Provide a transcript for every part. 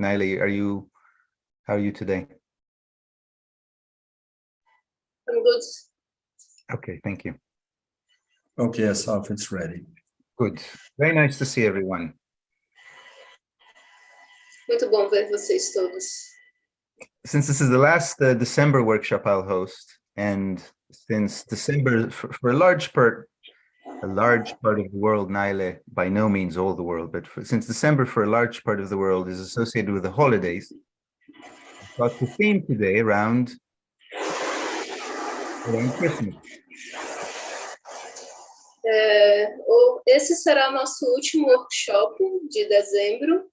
Naile, how are you today? I'm good. Okay, thank you. Okay, Asaf, it's ready. Good. Very nice to see everyone. Muito bom ver vocês todos. Since this is the last December workshop I'll host, and since December, for a large part of the world, Naile, by no means all the world, but since December for a large part of the world is associated with the holidays, I thought the theme today around Christmas. Esse será nosso último workshop de dezembro,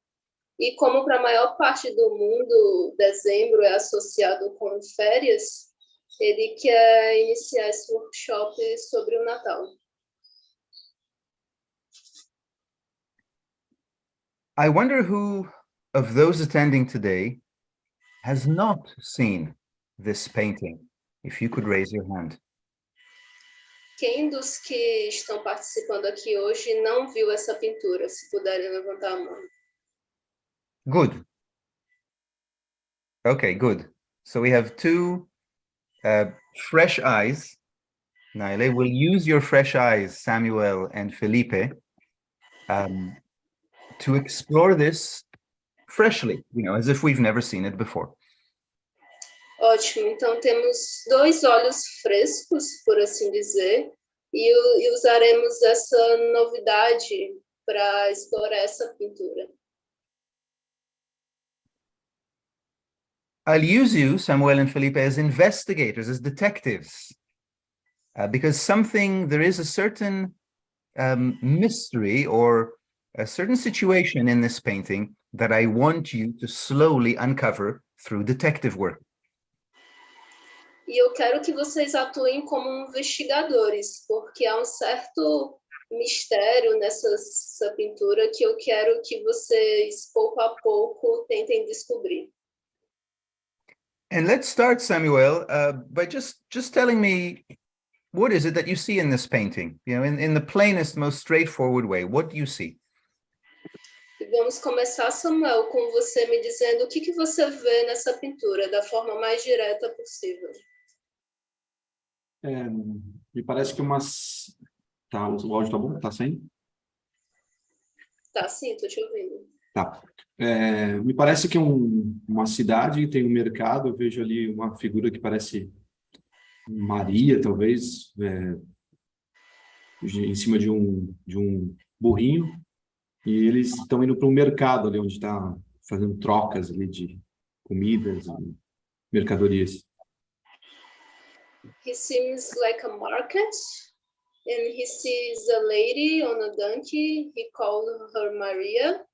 e como para a maior parte do mundo dezembro é associado com férias, ele quer iniciar esse workshop sobre o Natal. I wonder who of those attending today has not seen this painting. If you could raise your hand. Quem dos que estão participando aqui hoje não viu essa pintura? Se puderem levantar a mão. Good. Okay, good. So we have two fresh eyes. Naile, we'll use your fresh eyes, Samuel and Felipe, to explore this freshly, as if we've never seen it before. Ótimo, então temos dois olhos frescos, por assim dizer, e usaremos essa novidade para explorar essa pintura. I'll use you, Samuel and Felipe, as investigators, as detectives, because there is a certain mystery or a certain situation in this painting that I want you to slowly uncover through detective work. E eu quero que vocês atuem como investigadores, porque há um certo mistério nessa pintura que eu quero que vocês, pouco a pouco, tentem descobrir. And let's start, Samuel, by just telling me, what is it that you see in this painting? In the plainest, most straightforward way, what do you see? E vamos começar, Samuel, com você me dizendo o que você vê nessa pintura, da forma mais direta possível. Me parece que umas... Tá, o áudio tá bom? Tá sem? Tá, sim, tô te ouvindo. Tá. Me parece que uma cidade tem um mercado, eu vejo ali uma figura que parece Maria, talvez, em cima de um burrinho, e eles estão indo para um mercado ali, onde está fazendo trocas ali de comidas e mercadorias. He seems like a market, and he sees a lady on a donkey. He called her Maria,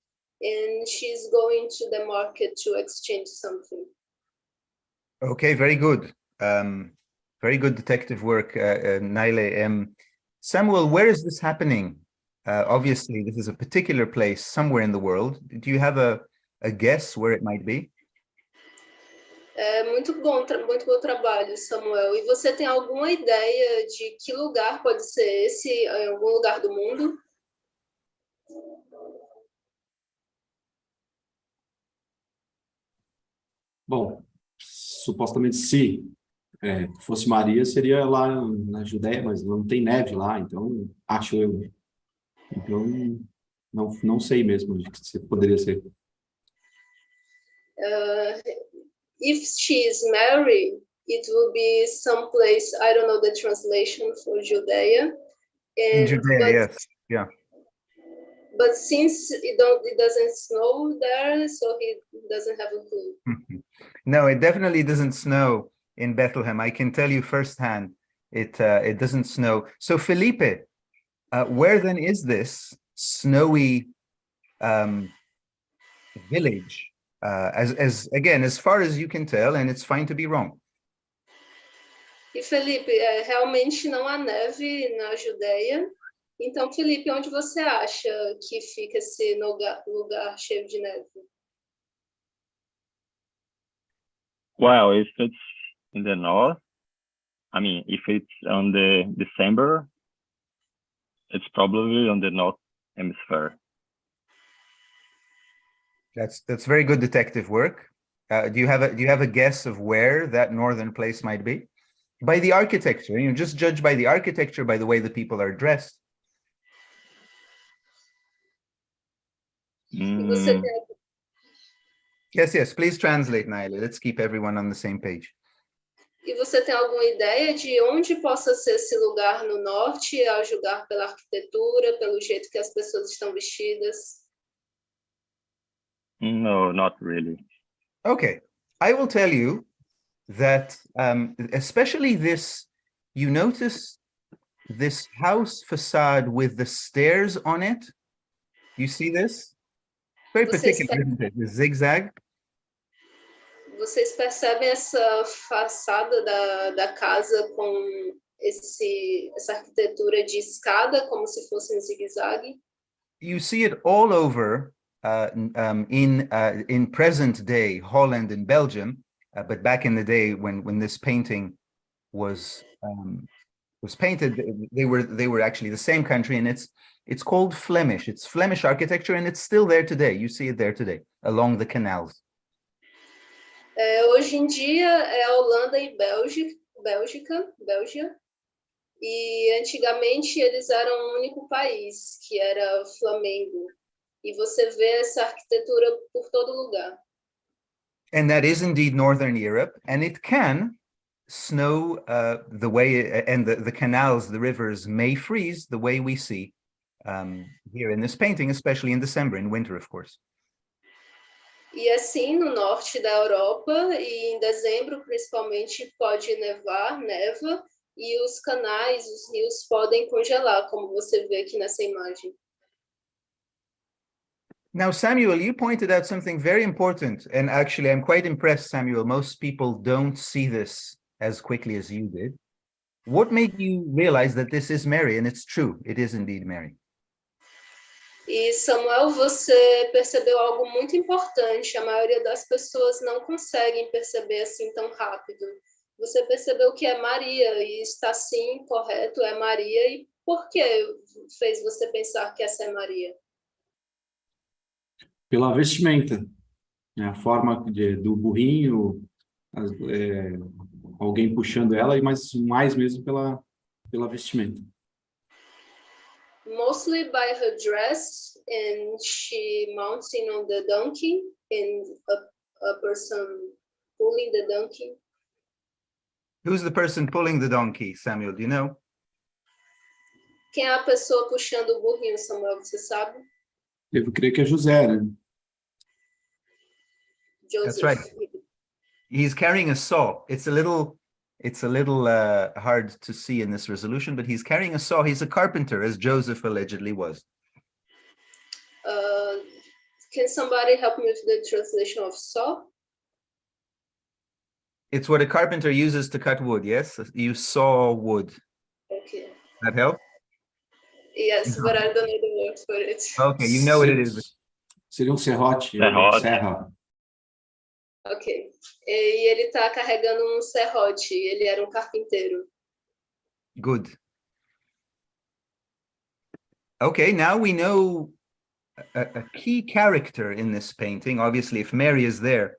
and she's going to the market to exchange something. Okay, very good. Very good detective work, Naile. Samuel, where is this happening? Obviously, this is a particular place somewhere in the world. Do you have a guess where it might be? Muito bom trabalho, Samuel. E você tem alguma ideia de que lugar pode ser esse, em algum lugar do mundo? Bom, supostamente se fosse Maria, seria lá na Judéia, mas não tem neve lá, então acho eu. Então, não sei mesmo o que poderia ser. If she is Mary, it will be someplace, I don't know the translation for Judea. In Judea, yes. Yeah. But since it doesn't snow there, so he doesn't have a clue. No, it definitely doesn't snow in Bethlehem. I can tell you firsthand, it doesn't snow. So Felipe, where then is this snowy village? As far as you can tell, and it's fine to be wrong. E Felipe, realmente não há neve na Judeia. Então, Felipe, onde você acha que fica esse lugar cheio de neve? Well, if it's in the north, if it's on the December, it's probably on the north hemisphere. That's very good detective work. Do you have a guess of where that northern place might be? By the architecture, just judge by the architecture, by the way the people are dressed. E você tem, Yes, please translate, Naila. Let's keep everyone on the same page. e você tem alguma ideia de onde possa ser esse lugar no norte, ao julgar pela arquitetura, pelo jeito que as pessoas estão vestidas? No, not really. Okay, I will tell you that especially this, you notice this house facade with the stairs on it. You see this? Very particular, isn't it? The zigzag. Vocês percebem essa façada da casa com essa arquitetura de escada, como se fosse um zigue-zague? You see it all over in present day Holland and Belgium, but back in the day when this painting was painted, they were actually the same country, and it's called Flemish. It's Flemish architecture, and it's still there today. You see it there today along the canals. Hoje em dia é a Holanda e Bélgia, e antigamente eles eram um único país, que era Flamengo, e você vê essa arquitetura por todo lugar. And that is indeed Northern Europe, and it can snow the way, and the canals, the rivers may freeze the way we see here in this painting, especially in December, in winter, of course. E assim, no norte da Europa, e em dezembro, principalmente, pode neva, e os canais, os rios podem congelar, como você vê aqui nessa imagem. Now, Samuel, you pointed out something very important, and actually I'm quite impressed, Samuel. Most people don't see this as quickly as you did. What made you realize that this is Mary? And it's true, it is indeed Mary. E Samuel, você percebeu algo muito importante. A maioria das pessoas não conseguem perceber assim tão rápido. Você percebeu que é Maria, e está sim, correto, é Maria. E por que fez você pensar que essa é Maria? Pela vestimenta, né? A forma do burrinho, alguém puxando ela, mas mais mesmo pela vestimenta. Mostly by her dress, and she mounting on the donkey, and a person pulling the donkey. Who's the person pulling the donkey, Samuel? Do you know? Quem é a pessoa puxando o burrinho, Samuel, você sabe? Eu creio que é José, né? Joseph. That's right. He's carrying a saw. It's a little hard to see in this resolution, but he's carrying a saw. He's a carpenter, as Joseph allegedly was. Can somebody help me with the translation of saw? It's what a carpenter uses to cut wood, yes? You saw wood. Okay. That help? Yes, but I don't know the word for it. Okay, you know what it is. Seria serrote. Serra. Ok. E ele está carregando um serrote. Ele era carpinteiro. Good. Okay, now we know a key character in this painting. Obviously, if Mary is there,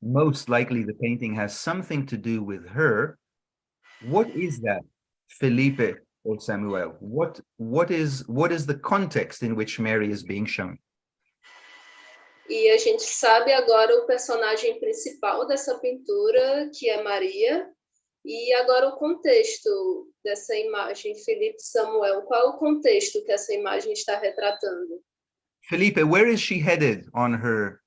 most likely the painting has something to do with her. What is that, Felipe or Samuel? What is the context in which Mary is being shown? E a gente sabe agora o personagem principal dessa pintura, que é Maria. E agora o contexto dessa imagem, Felipe, Samuel, qual é o contexto que essa imagem está retratando? Felipe, where is she headed on her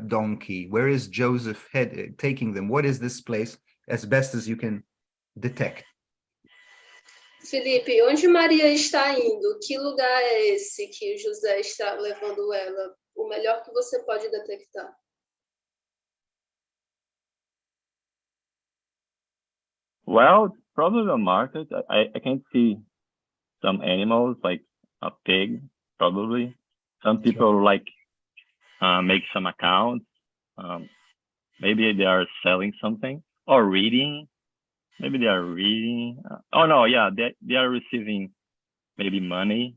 donkey? Where is Joseph taking them? What is this place, as best as you can detect? Felipe, onde Maria está indo? Que lugar é esse que José está levando ela? O melhor que você pode detectar. Well, probably the market. I can see some animals, like a pig, probably. Some people like make some accounts. Maybe they are selling something or reading. Maybe they are reading. Oh no, yeah, they are receiving maybe money.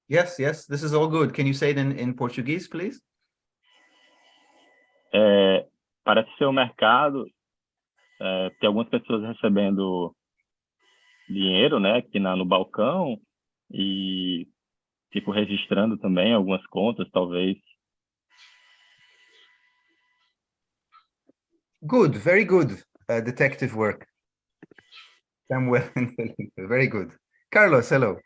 Yes, this is all good. Can you say it in Portuguese, please? Parece ser o mercado, tem algumas pessoas recebendo dinheiro, né, aqui no balcão e tipo registrando também algumas contas, talvez. Good, very good detective work. Samuel and Felipe, very good. Carlos, hello.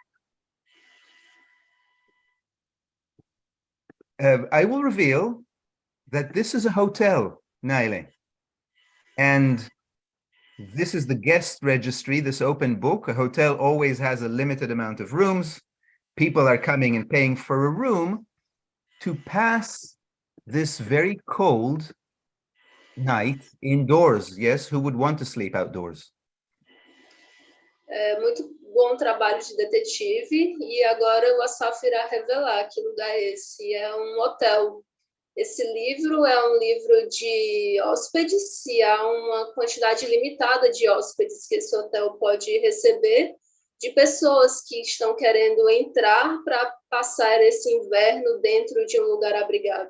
I will reveal that this is a hotel, Naile. And this is the guest registry, this open book. A hotel always has a limited amount of rooms. People are coming and paying for a room to pass this very cold night indoors. Yes, who would want to sleep outdoors? Muito bom trabalho de detetive. E agora o Asaf irá revelar que lugar é esse. É um hotel. Esse livro é um livro de hóspedes e há uma quantidade limitada de hóspedes que esse hotel pode receber, de pessoas que estão querendo entrar para passar esse inverno dentro de um lugar abrigado.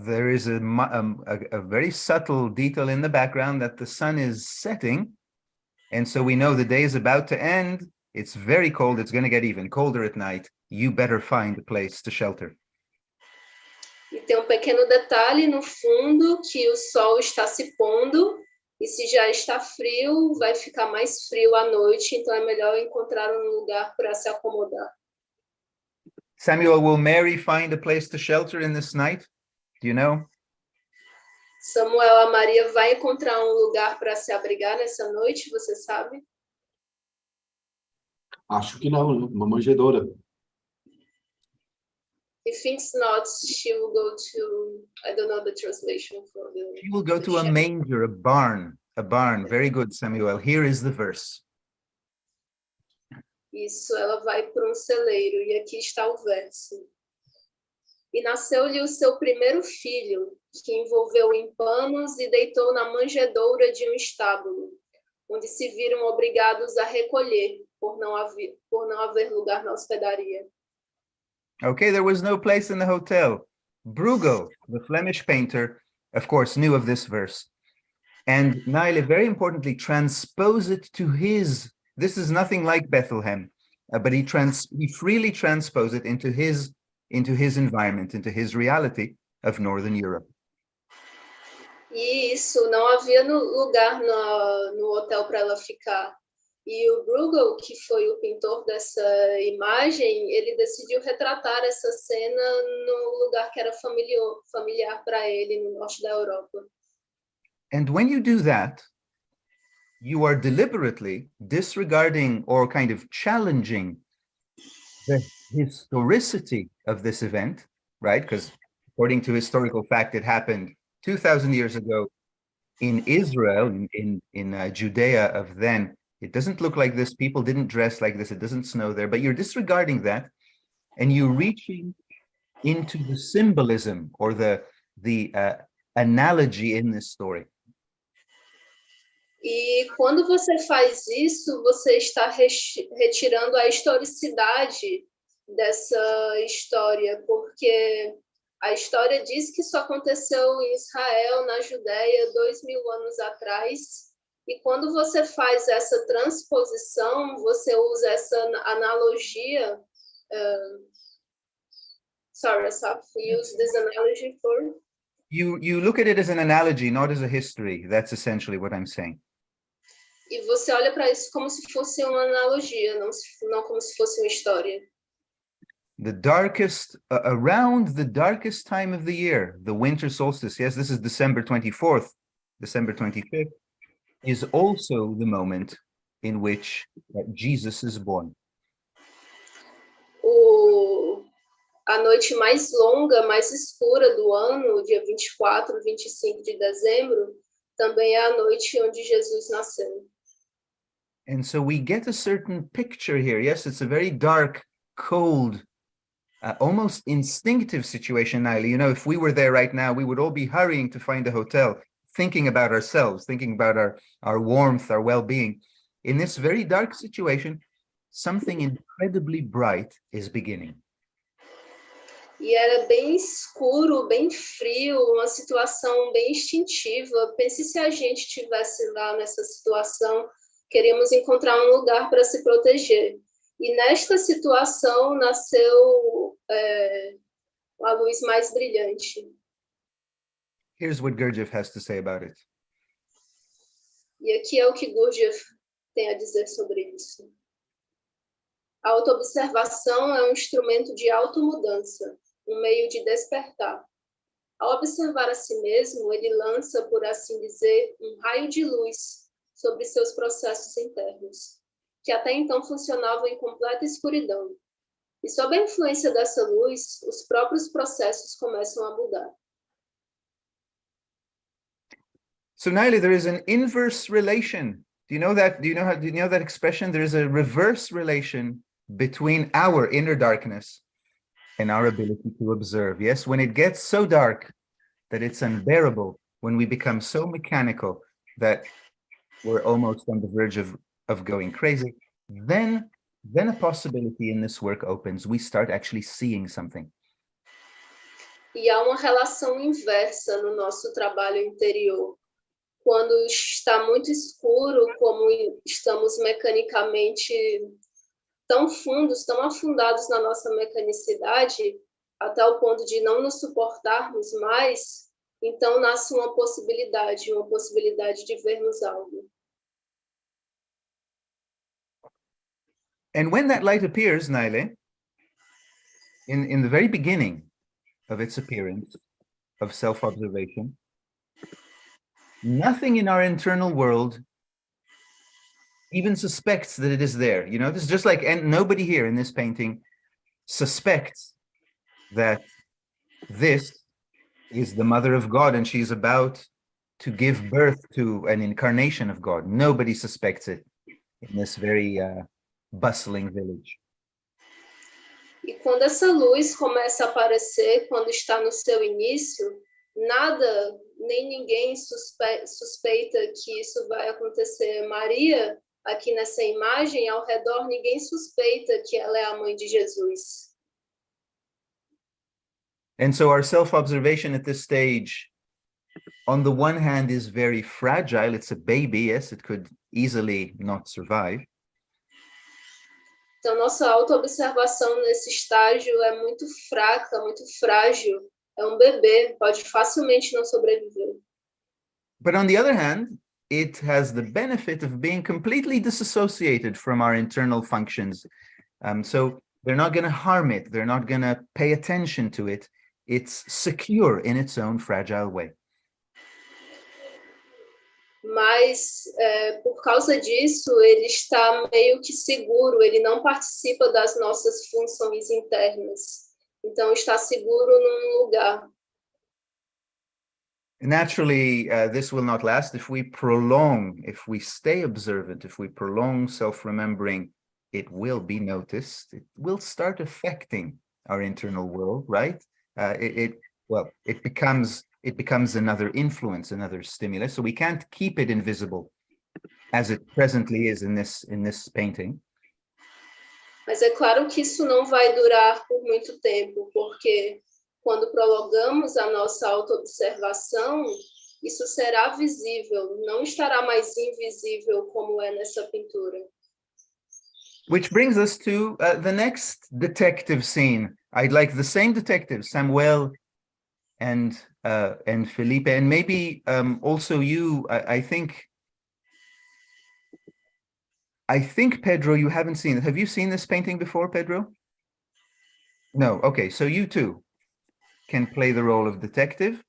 There is a very subtle detail in the background that the sun is setting, and so we know the day is about to end. It's very cold. It's going to get even colder at night. You better find a place to shelter. E tem um pequeno detalhe no fundo que o sol está se pondo e se já está frio, vai ficar mais frio à noite, então é melhor encontrar um lugar para se acomodar. Samuel, will Mary find a place to shelter in this night? Do you know? Samuel, a Maria vai encontrar um lugar para se abrigar nessa noite, você sabe? Acho que não, né? Uma manjedoura. He thinks not. She will go to, I don't know the translation for the... She will go to a manger, a barn. Very good, Samuel. Here is the verse. Isso, ela vai para um celeiro, e aqui está o verso. E nasceu-lhe o seu primeiro filho, que envolveu em panos e deitou na manjedoura de um estábulo, onde se viram obrigados a recolher, por não haver lugar na hospedaria. Okay, there was no place in the hotel. Bruegel, the Flemish painter, of course, knew of this verse. And Naile, very importantly, transpose it to his, this is nothing like Bethlehem, but he freely transposed it into his environment, into his reality of Northern Europe. E isso, não havia lugar no hotel para ela ficar. E o Bruegel, que foi o pintor dessa imagem, ele decidiu retratar essa cena no lugar que era familiar para ele, no norte da Europa. And when you do that, you are deliberately disregarding or kind of challenging the historicity of this event, right? Because according to historical fact, it happened 2,000 years ago in Israel, in Judea of then. It doesn't look like this. People didn't dress like this. It doesn't snow there. But you're disregarding that, and you're reaching into the symbolism or the analogy in this story. E quando você faz isso, você está retirando a historicidade dessa história, porque a história diz que isso aconteceu em Israel, na Judéia, 2.000 anos atrás. E quando você faz essa transposição, você usa essa analogia. Sorry, Asaf, use this analogy for? You look at it as an analogy, not as a history. That's essentially what I'm saying. E você olha para isso como se fosse uma analogia, não como se fosse uma história. The darkest, around the darkest time of the year, the winter solstice, yes, this is December 24th, December 25th, is also the moment in which Jesus is born. A noite mais longa, mais escura do ano, dia 24, 25 de dezembro, também é a noite onde Jesus nasceu. And so we get a certain picture here. Yes, it's a very dark, cold, almost instinctive situation, Naila. You know, if we were there right now, we would all be hurrying to find a hotel, thinking about ourselves, thinking about our warmth, our well-being. In this very dark situation, something incredibly bright is beginning. E era bem escuro, bem frio, uma situação bem instintiva. Pense se a gente estivesse lá nessa situação, queríamos encontrar um lugar para se proteger. E nesta situação nasceu a luz mais brilhante. Here's what Gurdjieff has to say about it. E aqui é o que Gurdjieff tem a dizer sobre isso. A autoobservação é um instrumento de automudança, um meio de despertar. Ao observar a si mesmo, ele lança, por assim dizer, um raio de luz sobre seus processos internos, que até então funcionavam em completa escuridão. E sob a influência dessa luz, os próprios processos começam a mudar. So Naila, there is an inverse relation. Do you know that? Do you know that expression? There is a reverse relation between our inner darkness and our ability to observe. Yes, when it gets so dark that it's unbearable, when we become so mechanical that we're almost on the verge of going crazy, then a possibility in this work opens. We start actually seeing something. E há uma relação inversa no nosso trabalho interior. Quando está muito escuro, como estamos mecanicamente tão fundos, tão afundados na nossa mecanicidade, até o ponto de não nos suportarmos mais, então nasce uma possibilidade de vermos algo. And when that light appears, Naile, in the very beginning of its appearance, of self-observation, nothing in our internal world even suspects that it is there. You know, this is just like, and nobody here in this painting suspects that this is the mother of God and she's about to give birth to an incarnation of God. Nobody suspects it in this very bustling village. E quando essa luz começa a aparecer, quando está no seu início, nada, nem ninguém suspeita que isso vai acontecer. Maria, aqui nessa imagem, ao redor, ninguém suspeita que ela é a mãe de Jesus. And so our self-observation at this stage, on the one hand, is very fragile. It's a baby, yes, it could easily not survive. Então, nossa autoobservação nesse estágio é muito fraca, muito frágil. É um bebê, pode facilmente não sobreviver. But on the other hand, it has the benefit of being completely disassociated from our internal functions. So they're not going to harm it. They're not going to pay attention to it. It's secure in its own fragile way. Mas, por causa disso, ele está meio que seguro, ele não participa das nossas funções internas. Então, está seguro num lugar. Naturally, this will not last. If we stay observant, if we prolong self-remembering, it will be noticed. It will start affecting our internal world, right? It becomes another influence, another stimulus. So we can't keep it invisible as it presently is in this painting. Mas é claro que isso não vai durar por muito tempo, porque quando prolongamos a nossa autoobservação, isso será visível, não estará mais invisível como é nessa pintura. Which brings us to the next detective scene. I'd like the same detectives, Samuel and Felipe, and maybe also you. I think Pedro, you haven't seen it. Have you seen this painting before, Pedro? No. Okay, so you too can play the role of detective.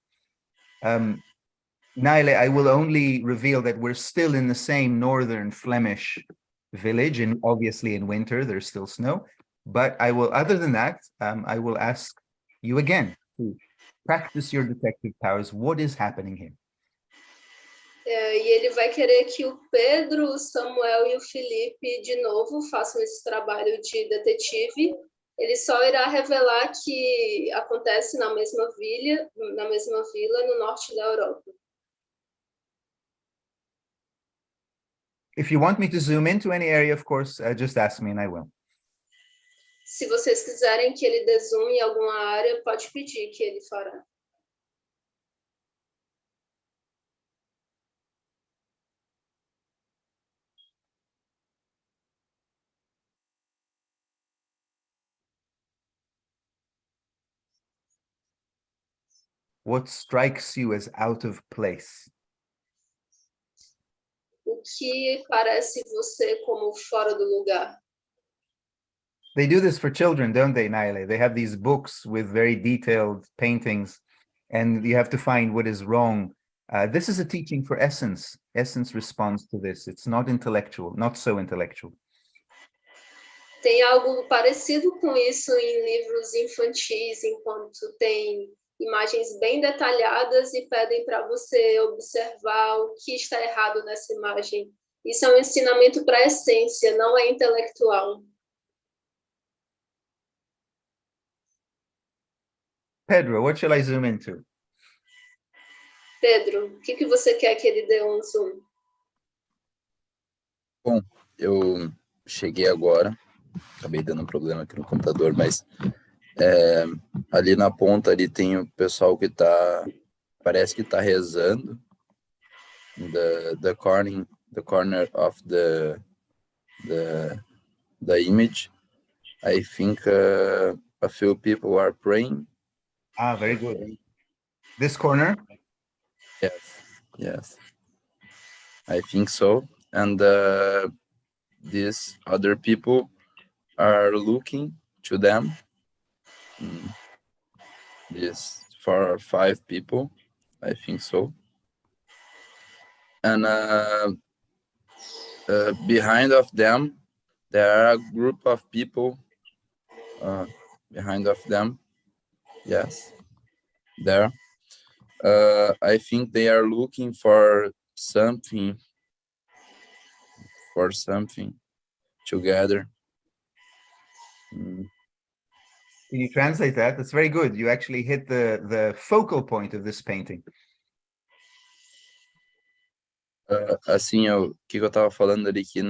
Naile, I will only reveal that we're still in the same northern Flemish village, and obviously in winter there's still snow. But I will, other than that, I will ask you again to practice your detective powers. What is happening here? E ele vai querer que o Pedro, o Samuel e o Felipe, de novo, façam esse trabalho de detetive. Ele só irá revelar que acontece na mesma vila no norte da Europa. If you want me to zoom into any area, of course, just ask me and I will. Se vocês quiserem que ele dê zoom em alguma área, pode pedir que ele fará. What strikes you as out of place? O que parece você como fora do lugar? They do this for children, don't they, Naile? They have these books with very detailed paintings, and you have to find what is wrong. This is a teaching for essence. Essence responds to this. It's not intellectual, not so intellectual. Tem algo parecido com isso em livros infantis, enquanto tem imagens bem detalhadas e pedem para você observar o que está errado nessa imagem. Isso é um ensinamento para a essência, não é intelectual. Pedro, what shall I zoom into? Pedro, o que você quer que ele dê um zoom? Bom, eu cheguei agora, acabei dando um problema aqui no computador, mas ali na ponta ali tem o pessoal que parece que está rezando. The corner of the image, I think a few people are praying. Ah, very good. This corner? Yes, I think so. And these other people are looking to them. This 4 or 5 people, I think so. And behind of them, there are a group of people behind of them. Yes, there. I think they are looking for something together. Can you translate that? That's very good. You actually hit the focal point of this painting. Assim, o que eu estava falando ali, que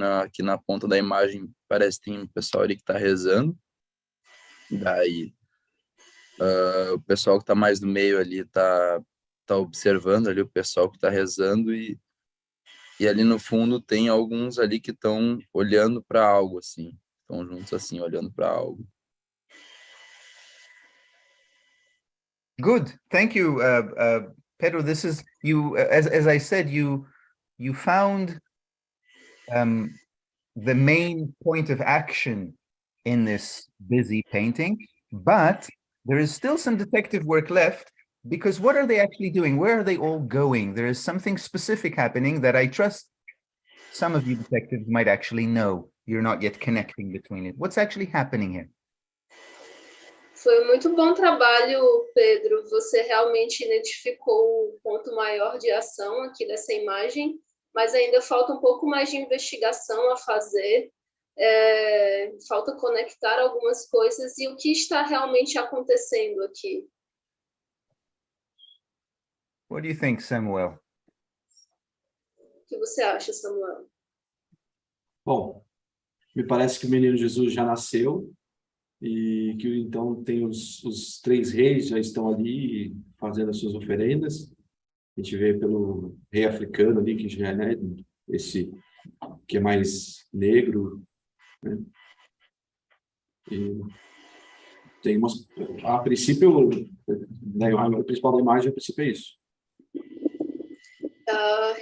na ponta da imagem parece que tem um pessoal ali que está rezando. Daí, o pessoal que está mais no meio ali está observando ali o pessoal que está rezando e ali no fundo tem alguns ali que estão olhando para algo, assim. Estão juntos assim, olhando para algo. Good. Thank you, Pedro. This is you. As I said, you found the main point of action in this busy painting, but there is still some detective work left, because what are they actually doing? Where are they all going? There is something specific happening that I trust some of you detectives might actually know. You're not yet connecting between it. What's actually happening here? Foi muito bom trabalho, Pedro. Você realmente identificou o ponto maior de ação aqui dessa imagem, mas ainda falta um pouco mais de investigação a fazer. Falta conectar algumas coisas e o que está realmente acontecendo aqui. What do you think, Samuel? O que você acha, Samuel? Bom, me parece que o menino Jesus já nasceu e que então tem os 3 reis já estão ali fazendo as suas oferendas. A gente vê pelo rei africano ali, que já é, né, esse que é mais negro, né? E tem a princípio, né, o principal da imagem, a princípio é isso.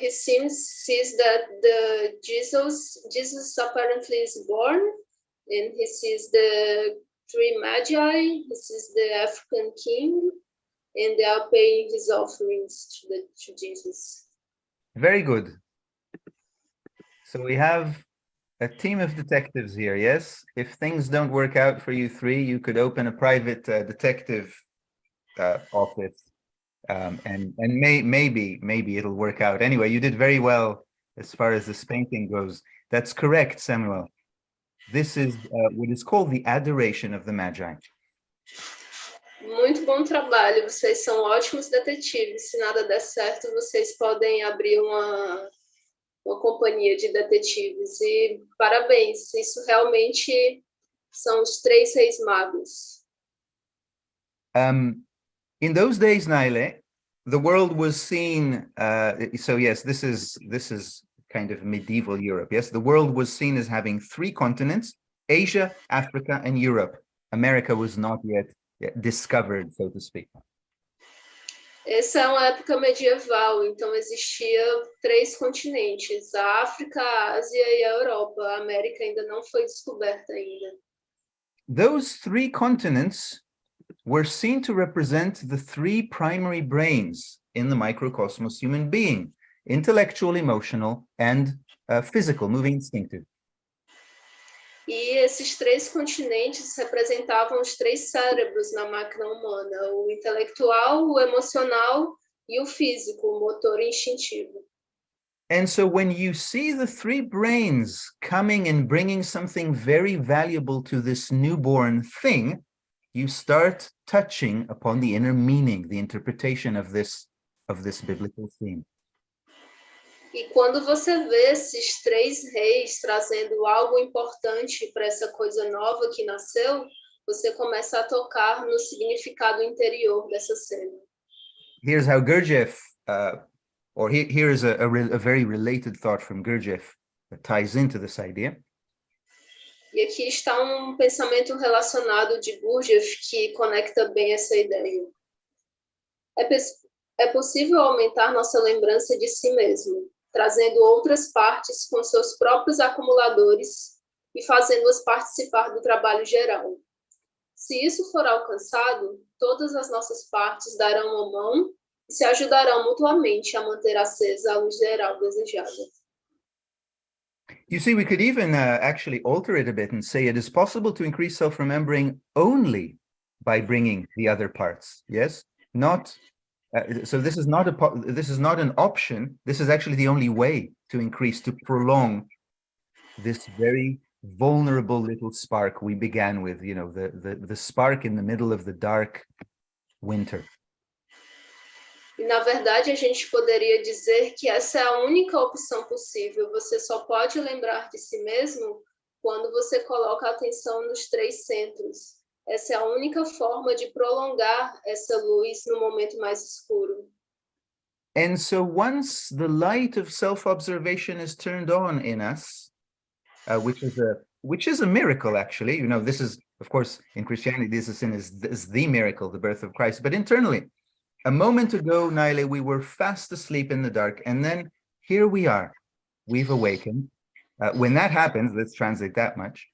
He sees that the Jesus apparently is born, and he sees the 3 magi, he sees the African king, and they are paying his offerings to Jesus. Very good. So we have a team of detectives here, yes? If things don't work out for you 3, you could open a private detective office, and maybe it'll work out. Anyway, you did very well as far as this painting goes. That's correct, Samuel. This is what is called the adoration of the Magi. Muito bom trabalho, vocês são ótimos detetives. Se nada der certo, vocês podem abrir uma companhia de detetives. E parabéns, isso realmente são os 3 reis magos. In those days, Naile, the world was seen, so yes, this is kind of medieval Europe. Yes, the world was seen as having 3 continents: Asia, Africa, and Europe. America was not yet discovered, so to speak. Essa é uma época medieval, então existia 3 continentes: a África, a Ásia e a Europa. A América ainda não foi descoberta ainda. Those 3 continents were seen to represent the 3 primary brains in the microcosmos human being: intellectual, emotional, and physical, moving, instinctive. E esses 3 continentes representavam os 3 cérebros na máquina humana: o intelectual, o emocional e o físico, o motor instintivo. And so when you see the 3 brains coming and bringing something very valuable to this newborn thing, you start touching upon the inner meaning, the interpretation of this biblical theme. E quando você vê esses 3 reis trazendo algo importante para essa coisa nova que nasceu, você começa a tocar no significado interior dessa cena. Here's how Gurdjieff, here is a very related thought from Gurdjieff that ties into this idea. E aqui está um pensamento relacionado de Gurdjieff que conecta bem essa ideia. É possível aumentar nossa lembrança de si mesmo, trazendo outras partes com seus próprios acumuladores e fazendo-as participar do trabalho geral. Se isso for alcançado, todas as nossas partes darão a mão e se ajudarão mutuamente a manter acesa a luz geral desejada. You see, we could even actually alter it a bit and say it is possible to increase self-remembering only by bringing the other parts. Yes, not. So this is not an option. This is actually the only way to increase, to prolong this very vulnerable little spark we began with. You know, the spark in the middle of the dark winter. E, na verdade, a gente poderia dizer que essa é a única opção possível. Você só pode lembrar de si mesmo quando você coloca a atenção nos 3 centros. Essa é a única forma de prolongar essa luz no momento mais escuro. And so once the light of self-observation is turned on in us, which is a miracle, actually. You know, this is, of course, in Christianity, this is the miracle, the birth of Christ. But internally, a moment ago, Naile, we were fast asleep in the dark, and then here we are. We've awakened. When that happens, let's translate that much.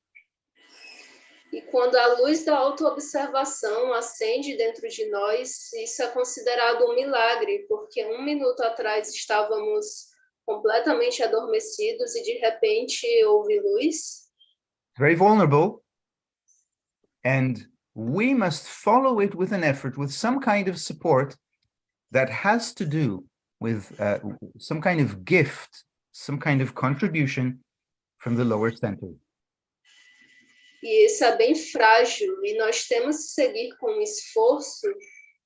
E quando a luz da autoobservação acende dentro de nós, isso é considerado um milagre, porque 1 minuto atrás estávamos completamente adormecidos e de repente houve luz. Very vulnerable. And we must follow it with an effort, with some kind of support that has to do with some kind of gift, some kind of contribution from the lower center. E isso é bem frágil, e nós temos que seguir com um esforço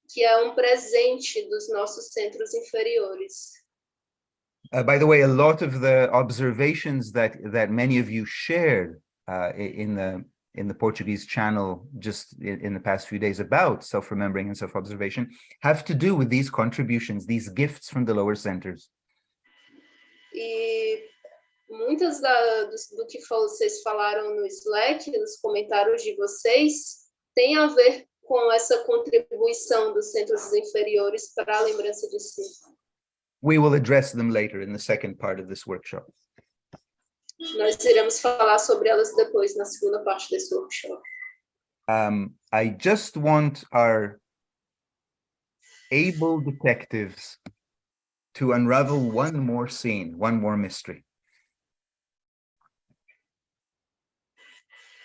que é um presente dos nossos centros inferiores. By the way, a lot of the observations that many of you shared in the Portuguese channel just in the past few days about self-remembering and self-observation have to do with these contributions, these gifts from the lower centers. E muitas do que vocês falaram no Slack, nos comentários de vocês, tem a ver com essa contribuição dos centros inferiores para a lembrança de si. We will address them later in the second part of this workshop. Nós iremos falar sobre elas depois, na segunda parte desse workshop. I just want our able detectives to unravel one more scene, one more mystery.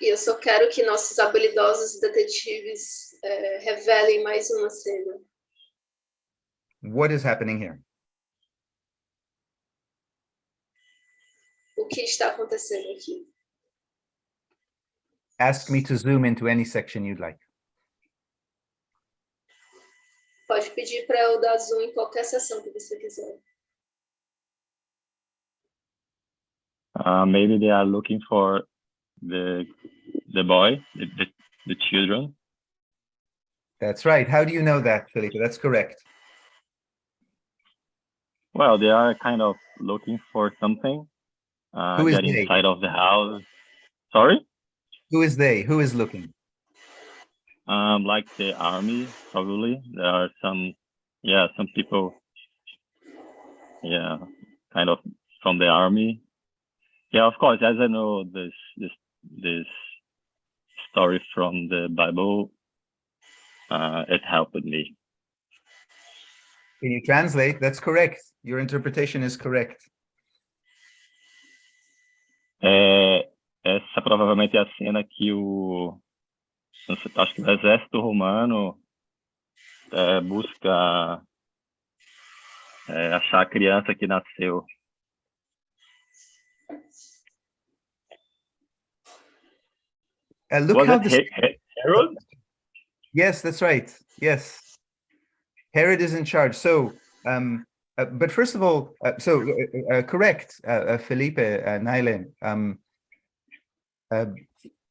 E eu só quero que nossos habilidosos detetives revelem mais uma cena. What is happening here? O que está acontecendo aqui? Ask me to zoom into any section you'd like. Pode pedir para eu dar zoom em qualquer seção que você quiser. Maybe they are looking for the boy, the children. That's right. How do you know that, Felipe? That's correct. Well, they are kind of looking for something. Who is Get they? inside of the house. Sorry? Who is they? Who is looking? Like the army, probably. There are some people, kind of from the army. Yeah, of course, as I know this story from the Bible, it helped me. Can you translate? That's correct. Your interpretation is correct. Essa provavelmente é a cena que acho que o exército romano busca achar a criança que nasceu. Look Was how it Herod? Yes, that's right. Yes. Herod is in charge. So, but first of all, correct, Felipe, Naile.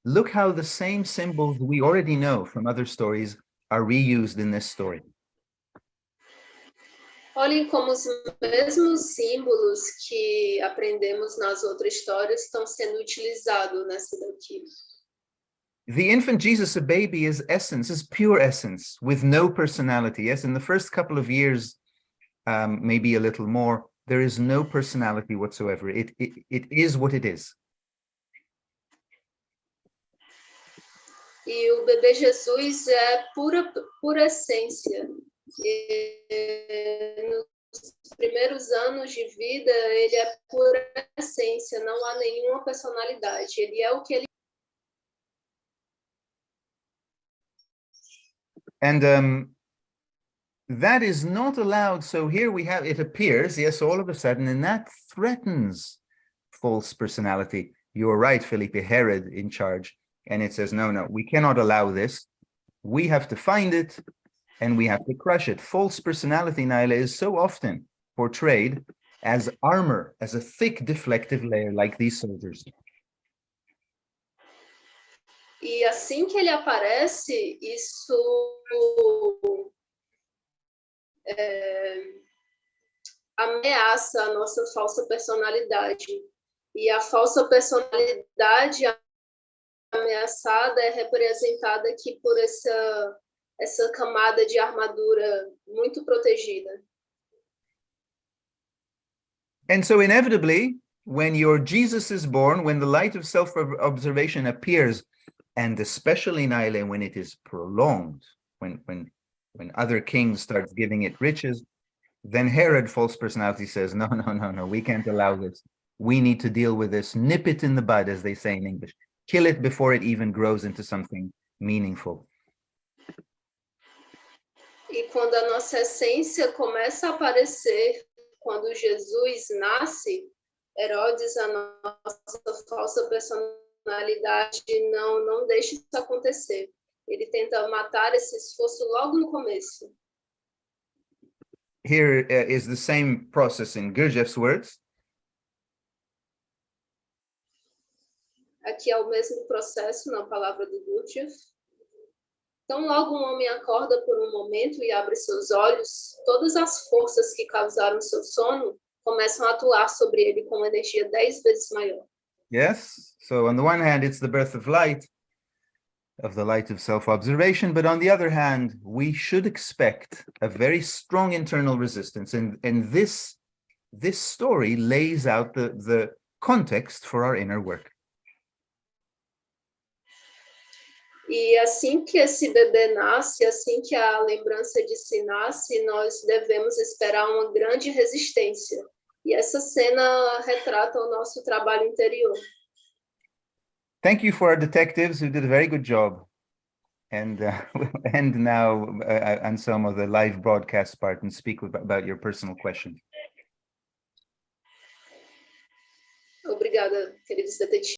Look how the same symbols we already know from other stories are reused in this story. Olhem como os mesmos símbolos que aprendemos nas outras histórias estão sendo utilizados nessa daqui. The infant Jesus, a baby, is essence, is pure essence with no personality. Yes, in the first couple of years, maybe a little more, there is no personality whatsoever. It is what it is. E o bebê Jesus é pura essência. E nos primeiros anos de vida, ele é pura essência, não há nenhuma personalidade. Ele é o que ele And that is not allowed. So here we have, it appears, yes, all of a sudden, and that threatens false personality. You're right, Felipe, Herod in charge. And it says, no, we cannot allow this. We have to find it and we have to crush it. False personality, Naila, is so often portrayed as armor, as a thick deflective layer like these soldiers. E assim que ele aparece, isso ameaça a nossa falsa personalidade. E a falsa personalidade ameaçada é representada aqui por essa camada de armadura muito protegida. And so inevitably, when your Jesus is born, when the light of self-observation appears, and especially, Naile, when it is prolonged, when other kings start giving it riches, then Herod, false personality, says, no, we can't allow this. We need to deal with this. Nip it in the bud, as they say in English. Kill it before it even grows into something meaningful. E quando a nossa essência começa a aparecer, quando Jesus nasce, Herodes, a nossa falsa personalidade, não deixa isso acontecer. Ele tenta matar esse esforço logo no começo. Here is the same process in Gurdjieff's words. Aqui é o mesmo processo na palavra do Gurdjieff. Então, logo um homem acorda por um momento e abre seus olhos, todas as forças que causaram seu sono começam a atuar sobre ele com uma energia 10 vezes maior. Yes, so on the one hand, it's the birth of the light of self-observation, but on the other hand, we should expect a very strong internal resistance, and this story lays out the context for our inner work. E assim que esse bebê nasce, assim que a lembrança de si nasce, nós devemos esperar uma grande resistência. E essa cena retrata o nosso trabalho interior. Thank you for our detectives who did a very good job. And we'll end now on some of the live broadcast part and speak about your personal questions. Obrigada, queridos detetives.